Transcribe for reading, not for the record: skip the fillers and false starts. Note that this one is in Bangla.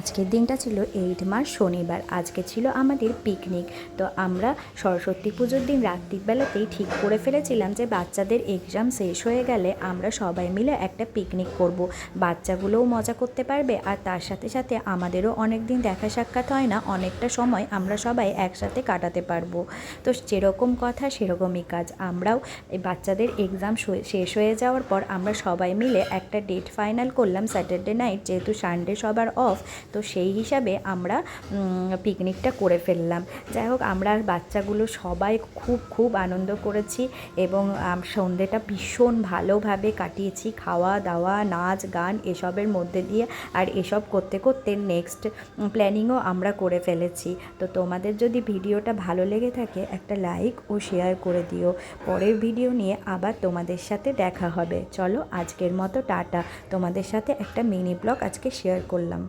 আজকের দিনটা ছিল 8 মার্চ শনিবার। আজকে ছিল আমাদের পিকনিক। তো আমরা সরস্বতী পুজোর দিন রাত্রিবেলাতেই ঠিক করে ফেলেছিলাম যে বাচ্চাদের এক্সাম শেষ হয়ে গেলে আমরা সবাই মিলে একটা পিকনিক করব। বাচ্চাগুলোও মজা করতে পারবে আর তার সাথে সাথে আমাদেরও অনেক দিন দেখা সাক্ষাৎ হয় না, অনেকটা সময় আমরা সবাই একসাথে কাটাতে পারবো। তো যেরকম কথা সেরকমই কাজ। আমরাও এই বাচ্চাদের এক্সাম শেষ হয়ে যাওয়ার পর আমরা সবাই মিলে একটা ডেট ফাইনাল করলাম স্যাটারডে নাইট, যেহেতু সানডে সবার অফ। তো সেই হিসাবে আমরা পিকনিকটা করে ফেললাম। যাই হোক, আমরা বাচ্চাগুলো সবাই খুব খুব আনন্দ করেছি এবং সন্ধ্যেটা ভীষণ ভালোভাবে কাটিয়েছি, খাওয়া দাওয়া নাচ গান এসবের মধ্যে দিয়ে। আর এসব করতে করতে নেক্সট প্ল্যানিংও আমরা করে ফেলেছি। তো তোমাদের যদি ভিডিওটা ভালো লেগে থাকে একটা লাইক ও শেয়ার করে দিও। পরের ভিডিও নিয়ে আবার তোমাদের সাথে দেখা হবে। চলো আজকের মতো টাটা। তোমাদের সাথে একটা মিনি ব্লগ আজকে শেয়ার করলাম।